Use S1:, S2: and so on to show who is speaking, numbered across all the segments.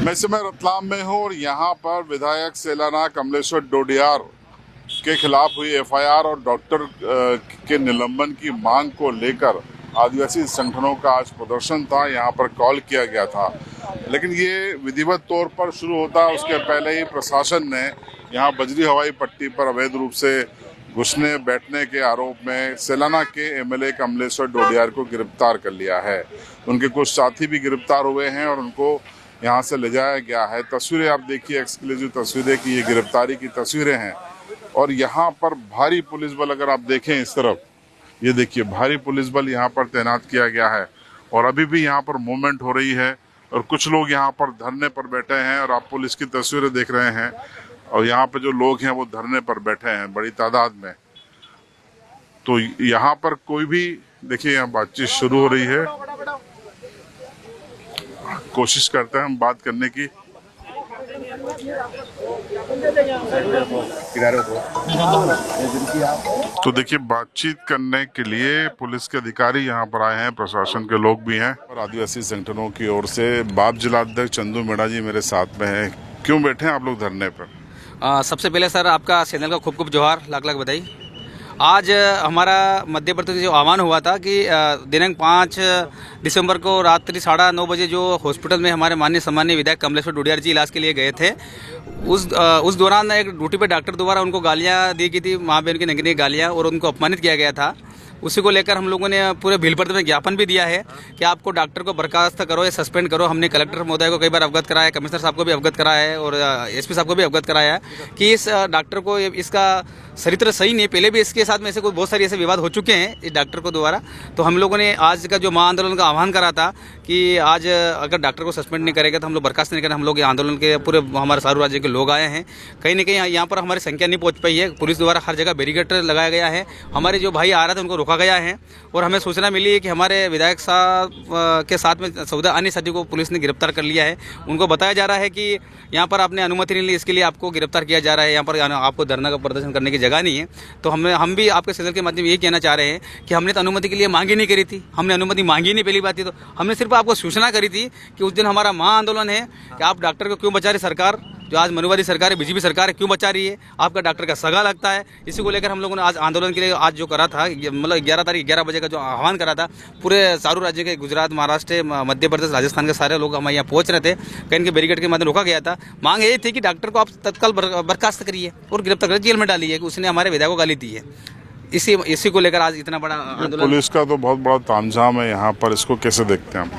S1: मैं इस समय रतलाम में हूँ और यहाँ पर विधायक सेलाना कमलेश्वर डोडियार के खिलाफ हुई एफआईआर और डॉक्टर के निलंबन की मांग को लेकर आदिवासी संगठनों का आज प्रदर्शन था। यहाँ पर कॉल किया गया था, लेकिन ये विधिवत तौर पर शुरू होता उसके पहले ही प्रशासन ने यहाँ बजरी हवाई पट्टी पर अवैध रूप से घुसने बैठने के आरोप में सेलाना के एमएलए कमलेश्वर डोडियार को गिरफ्तार कर लिया है। उनके कुछ साथी भी गिरफ्तार हुए हैं और उनको यहाँ से ले जाया गया है। तस्वीरें आप देखिए, एक्सक्लूसिव तस्वीरें की ये गिरफ्तारी की तस्वीरें हैं। और यहाँ पर भारी पुलिस बल, अगर आप देखें इस तरफ, ये देखिए भारी पुलिस बल यहाँ पर तैनात किया गया है और अभी भी यहाँ पर मूवमेंट हो रही है और कुछ लोग यहाँ पर धरने पर बैठे हैं और आप पुलिस की तस्वीरें देख रहे हैं। और यहाँ पर जो लोग हैं वो धरने पर बैठे हैं बड़ी तादाद में। तो यहाँ पर कोई भी, देखिए यहाँ बातचीत शुरू हो रही है, कोशिश करते हैं हम बात करने की। तो देखिए बातचीत करने के लिए पुलिस के अधिकारी यहाँ पर आए हैं, प्रशासन के लोग भी हैं और आदिवासी संगठनों की ओर से बाप जिलाध्यक्ष चंदू मीणा जी मेरे साथ में हैं। क्यों बैठे हैं आप लोग धरने पर?
S2: सबसे पहले सर आपका चैनल का खूब खूब जोहार, लाख लाख बधाई। आज हमारा मध्य प्रदेश जो आह्वान हुआ था कि दिनांक 5 दिसंबर को रात्रि 9:30 बजे जो हॉस्पिटल में हमारे माननीय सम्माननीय विधायक कमलेश्वर डोडियार जी इलाज के लिए गए थे, उस दौरान एक ड्यूटी पे डॉक्टर द्वारा उनको गालियां दी गई थी, माँ बहन की नंगी गालियां, और उनको अपमानित किया गया था। उसी को लेकर हम लोगों ने पूरे भीलपर्द में ज्ञापन भी दिया है कि आपको डॉक्टर को बर्खास्त करो या सस्पेंड करो। हमने कलेक्टर महोदय को कई बार अवगत कराया, कमिश्नर साहब को भी अवगत कराया है और एसपी साहब को भी अवगत कराया है कि इस डॉक्टर को, इसका चरित्र सही नहीं, पहले भी इसके साथ में ऐसे बहुत सारे ऐसे विवाद हो चुके हैं इस डॉक्टर को द्वारा। तो हम लोगों ने आज का जो महाआंदोलन का आह्वान करा था कि आज अगर डॉक्टर को सस्पेंड नहीं करेगा तो हम लोग बर्खास्त नहीं करेंगे। हम लोग ये आंदोलन के पूरे हमारे सारू राज्य के लोग आए हैं। कहीं ना कहीं यहाँ पर हमारी संख्या नहीं पहुँच पाई है, पुलिस द्वारा हर जगह बैरिकेड लगाया गया है। हमारे जो भाई आ रहे थे उनको रोका गया है और हमें सूचना मिली है कि हमारे विधायक साहब के साथ में 14 अन्य साथियों को पुलिस ने गिरफ्तार कर लिया है। उनको बताया जा रहा है कि यहाँ पर आपने अनुमति नहीं ली, इसके लिए आपको गिरफ्तार किया जा रहा है। यहाँ पर आपको धरना का प्रदर्शन करने की जगह नहीं है। तो हम भी आपके चैनल के माध्यम ये कहना चाह रहे हैं कि हमने तो अनुमति के लिए मांगी नहीं करी थी, हमने अनुमति मांगी नहीं। पहली बात थी तो हमने सिर्फ आपको सूचना करी थी कि उस दिन हमारा महाआंदोलन है कि आप डॉक्टर को क्यों बचा रही सरकार, जो आज मनुवादी सरकार है, बीजेपी सरकार है, क्यों बचा रही है, आपका डॉक्टर का सगा लगता है। इसी को लेकर हम लोगों ने आज आंदोलन के लिए आज जो करा था, मतलब 11 तारीख 11 बजे का जो आह्वान करा था, पूरे सारू राज्य के गुजरात, महाराष्ट्र, मध्य प्रदेश, राजस्थान के सारे लोग हमारे यहाँ पहुंच रहे थे। कहीं के बैरिकेड के माध्यम रोका गया था। मांग यही थी कि डॉक्टर को आप तत्काल बर्खास्त करिए और गिरफ्तार कर जेल में डालिए कि उसने हमारे विधायक को गाली दी है। इसी को लेकर आज इतना बड़ा आंदोलन।
S1: पुलिस का तो बहुत बड़ा तामझाम है यहाँ पर, इसको कैसे देखते हैं आप?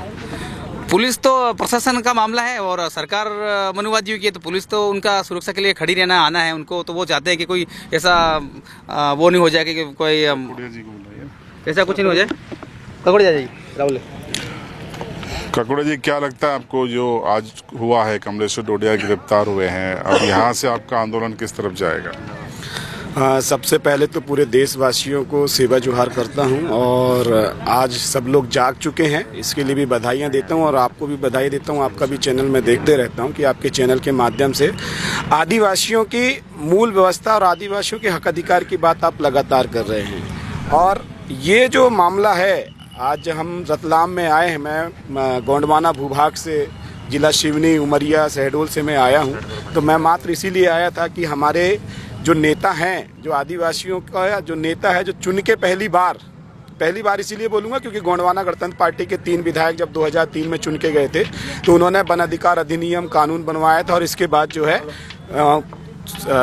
S2: पुलिस तो प्रशासन का मामला है और सरकार मनुवादियों की है, तो पुलिस तो उनका सुरक्षा के लिए खड़ी रहना आना है उनको। तो वो चाहते हैं कि कोई ऐसा वो नहीं हो जाए कि कोई ऐसा कुछ नहीं हो जाए। ककड़िया जी, राहुल
S1: ककुड़ा जी, क्या लगता है आपको जो आज हुआ है, कमलेश्वर डोडियार गिरफ्तार हुए हैं, अब यहाँ से आपका आंदोलन किस तरफ जाएगा?
S3: सबसे पहले तो पूरे देशवासियों को सेवा जोहार करता हूं और आज सब लोग जाग चुके हैं, इसके लिए भी बधाइयां देता हूं और आपको भी बधाई देता हूं। आपका भी चैनल में देखते रहता हूं कि आपके चैनल के माध्यम से आदिवासियों की मूल व्यवस्था और आदिवासियों के हक अधिकार की बात आप लगातार कर रहे हैं। और ये जो मामला है, आज हम रतलाम में आए हैं, मैं गोंडवाना भूभाग से, जिला सिवनी, उमरिया, शहडोल से मैं आया हूँ। तो मैं मात्र इसीलिए आया था कि हमारे जो नेता हैं, जो आदिवासियों का जो नेता है, जो चुन के पहली बार इसीलिए बोलूँगा क्योंकि गोंडवाना गणतंत्र पार्टी के 3 विधायक जब 2003 में चुन के गए थे तो उन्होंने वन अधिकार अधिनियम कानून बनवाया था। और इसके बाद जो है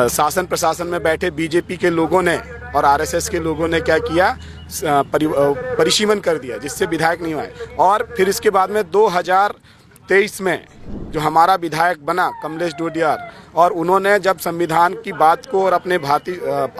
S3: शासन प्रशासन में बैठे बीजेपी के लोगों ने और आरएसएस के लोगों ने क्या किया, परिसीमन कर दिया, जिससे विधायक नहीं हुए। और फिर इसके बाद में 2023 में जो हमारा विधायक बना कमलेश डोडियार, और उन्होंने जब संविधान की बात को और अपने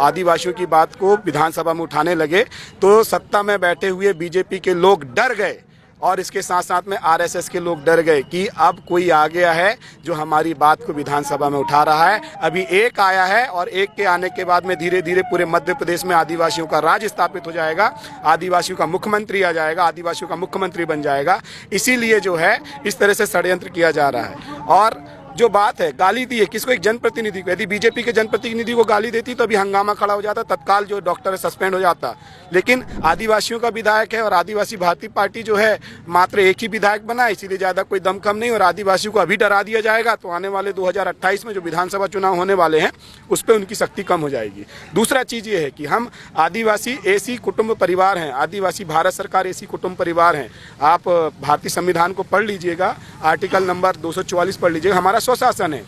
S3: आदिवासियों की बात को विधानसभा में उठाने लगे तो सत्ता में बैठे हुए बीजेपी के लोग डर गए और इसके साथ साथ में आरएसएस के लोग डर गए कि अब कोई आ गया है जो हमारी बात को विधानसभा में उठा रहा है। अभी एक आया है और एक के आने के बाद में धीरे धीरे पूरे मध्य प्रदेश में आदिवासियों का राज स्थापित हो जाएगा, आदिवासियों का मुख्यमंत्री आ जाएगा, आदिवासियों का मुख्यमंत्री बन जाएगा। इसीलिए जो है इस तरह से षड्यंत्र किया जा रहा है। और जो बात है गाली दी है किसको, एक जनप्रतिनिधि को। यदि बीजेपी के जनप्रतिनिधि को गाली देती तो अभी हंगामा खड़ा हो जाता, तत्काल जो डॉक्टर है सस्पेंड हो जाता। लेकिन आदिवासियों का विधायक है और आदिवासी भारतीय पार्टी जो है मात्र एक ही विधायक बना है, इसीलिए ज्यादा कोई दमखम नहीं। और आदिवासियों को अभी डरा दिया जाएगा तो आने वाले 2028 में जो विधानसभा चुनाव होने वाले हैं उस पर उनकी शक्ति कम हो जाएगी। दूसरा चीज ये है कि हम आदिवासी ऐसी कुटुंब परिवार हैं, आदिवासी भारत सरकार ऐसी कुटुंब परिवार हैं। आप भारतीय संविधान को पढ़ लीजिएगा, आर्टिकल नंबर 244 पढ़ लीजिएगा, हमारा स्वशासन है।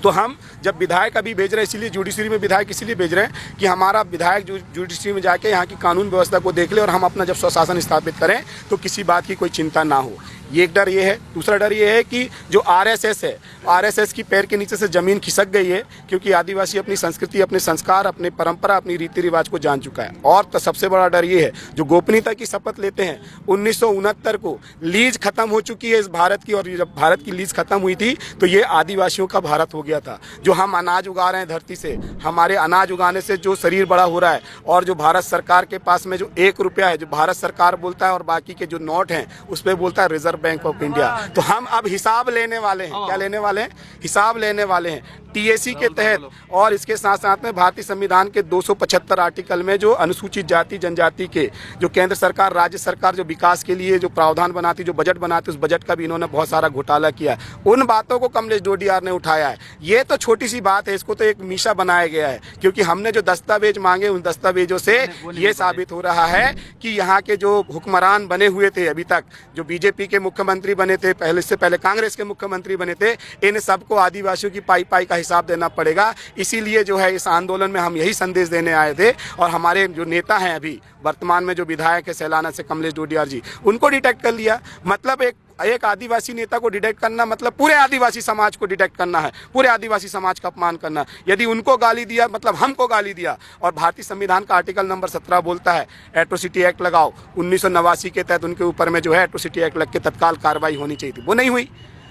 S3: तो हम जब विधायक अभी भेज रहे हैं, इसीलिए जुडिशरी में विधायक इसलिए भेज रहे हैं कि हमारा विधायक जुडिशरी में जाके यहाँ की कानून व्यवस्था को देख ले और हम अपना जब स्वशासन स्थापित करें तो किसी बात की कोई चिंता ना हो। ये एक डर ये है। दूसरा डर ये है कि जो आरएसएस है, आरएसएस की पैर के नीचे से जमीन खिसक गई है, क्योंकि आदिवासी अपनी संस्कृति, अपने संस्कार, अपनी परंपरा, अपनी रीति रिवाज को जान चुका है। और तो सबसे बड़ा डर ये है, जो गोपनीयता की शपथ लेते हैं, 1969 को लीज खत्म हो चुकी है इस भारत की, और जब भारत की लीज खत्म हुई थी तो ये आदिवासियों का भारत हो गया था। जो हम अनाज उगा रहे हैं धरती से, हमारे अनाज उगाने से जो शरीर बड़ा हो रहा है, और जो भारत सरकार के पास में जो 1 रुपया है, जो भारत सरकार बोलता है, और बाकी के जो नोट हैं उस पर बोलता है रिजर्व बैंक ऑफ इंडिया। तो हम अब हिसाब लेने वाले हैं। क्या लेने वाले हैं? हिसाब लेने वाले हैं टीएसी के तहत। और इसके साथ साथ में भारतीय संविधान के 275 आर्टिकल में जो अनुसूचित जाति जनजाति के जो केंद्र सरकार, राज्य सरकार जो विकास के लिए जो प्रावधान बनाती, जो बजट बनाती, उस बजट का भी इन्होंने बहुत सारा घोटाला किया। उन बातों को कमलेश डोडियार ने उठाया है। ये तो छोटी सी बात है, इसको तो एक मीशा बनाया गया है, क्योंकि हमने जो दस्तावेज मांगे उन दस्तावेजों से ये साबित हो रहा है कि यहाँ के जो हुक्मरान बने हुए थे अभी तक, जो बीजेपी के मुख्यमंत्री बने थे, पहले से पहले कांग्रेस के मुख्यमंत्री बने थे, इन सबको आदिवासियों की पाई पाई का हिसाब देना पड़ेगा। इसीलिए जो है इस आंदोलन में हम यही संदेश देने आए थे। और हमारे जो नेता हैं अभी वर्तमान में जो विधायक है सैलाना से कमलेश डोडियार जी, उनको डिटेक्ट कर लिया। मतलब एक आदिवासी नेता को डिटेक्ट करना मतलब पूरे आदिवासी समाज को डिटेक्ट करना है, पूरे आदिवासी समाज का अपमान करना। यदि उनको गाली दिया मतलब हमको गाली दिया। और भारतीय संविधान का आर्टिकल नंबर 17 बोलता है एट्रोसिटी एक्ट लगाओ। 1989 के तहत उनके ऊपर में जो है एट्रोसिटी एक्ट लग के तत्काल कार्रवाई होनी चाहिए थी, वो नहीं हुई।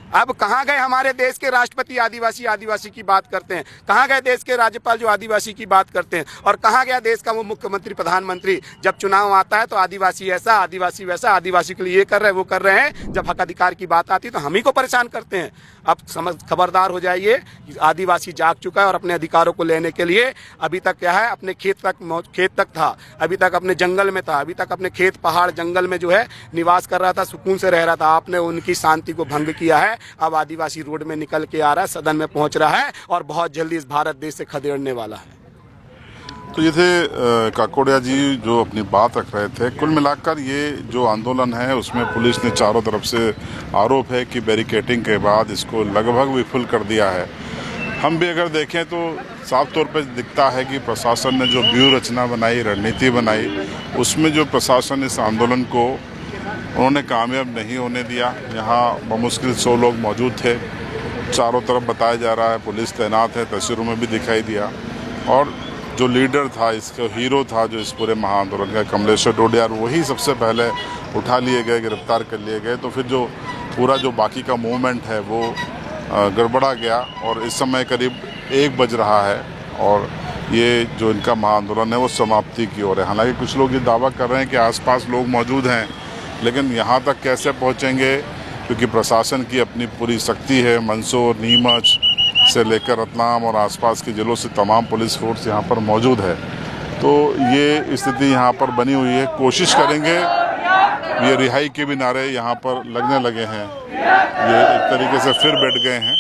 S3: अब कहाँ गए हमारे देश के राष्ट्रपति आदिवासी की बात करते हैं? कहाँ गए देश के राज्यपाल जो आदिवासी की बात करते हैं? और कहाँ गया देश का वो मुख्यमंत्री, प्रधानमंत्री? जब चुनाव आता है तो आदिवासी ऐसा, आदिवासी वैसा, आदिवासी के लिए ये कर रहे हैं, वो कर रहे हैं। जब हक अधिकार की बात आती है तो हम ही को परेशान करते हैं। अब खबरदार हो जाइए, आदिवासी जाग चुका है और अपने अधिकारों को लेने के लिए अभी तक क्या है, अपने खेत तक था, अभी तक अपने जंगल में था, अभी तक अपने खेत पहाड़ जंगल में जो है निवास कर रहा था, सुकून से रह रहा था। आपने उनकी शांति को भंग किया है। अब आदिवासी रोड में निकल के आ रहा है, सदन में पहुंच रहा है और बहुत जल्दी इस भारत देश से खदेड़ने वाला है।
S1: तो ये थे काकोड़िया जी जो अपनी बात रख रहे थे। कुल मिलाकर ये जो आंदोलन है उसमें पुलिस ने चारों तरफ से आरोप है कि बैरिकेडिंग के बाद इसको लगभग विफल कर दिया है। हम भी अगर देखें तो साफ तौर पर दिखता है कि प्रशासन ने जो व्यूह रचना बनाई, रणनीति बनाई, उसमें जो प्रशासन इस आंदोलन को उन्होंने कामयाब नहीं होने दिया। यहाँ बमुश्किल 100 लोग मौजूद थे, चारों तरफ बताया जा रहा है पुलिस तैनात है, तस्वीरों में भी दिखाई दिया। और जो लीडर था, इसका हीरो था जो इस पूरे महाआंदोलन का, कमलेश्वर डोडियार, वही सबसे पहले उठा लिए गए, गिरफ्तार कर लिए गए। तो फिर जो पूरा जो बाकी का मूवमेंट है वो गड़बड़ा गया और इस समय करीब 1 बज रहा है और ये जो इनका महाआंदोलन है वो समाप्ति की ओर है। हालांकि कुछ लोग ये दावा कर रहे हैं कि आसपास लोग मौजूद हैं, लेकिन यहाँ तक कैसे पहुँचेंगे, क्योंकि प्रशासन की अपनी पूरी शक्ति है। मंदसौर, नीमच से लेकर रतलाम और आसपास के जिलों से तमाम पुलिस फोर्स यहाँ पर मौजूद है। तो ये स्थिति यहाँ पर बनी हुई है। कोशिश करेंगे, ये रिहाई के भी नारे यहाँ पर लगने लगे हैं, ये एक तरीके से फिर बैठ गए हैं।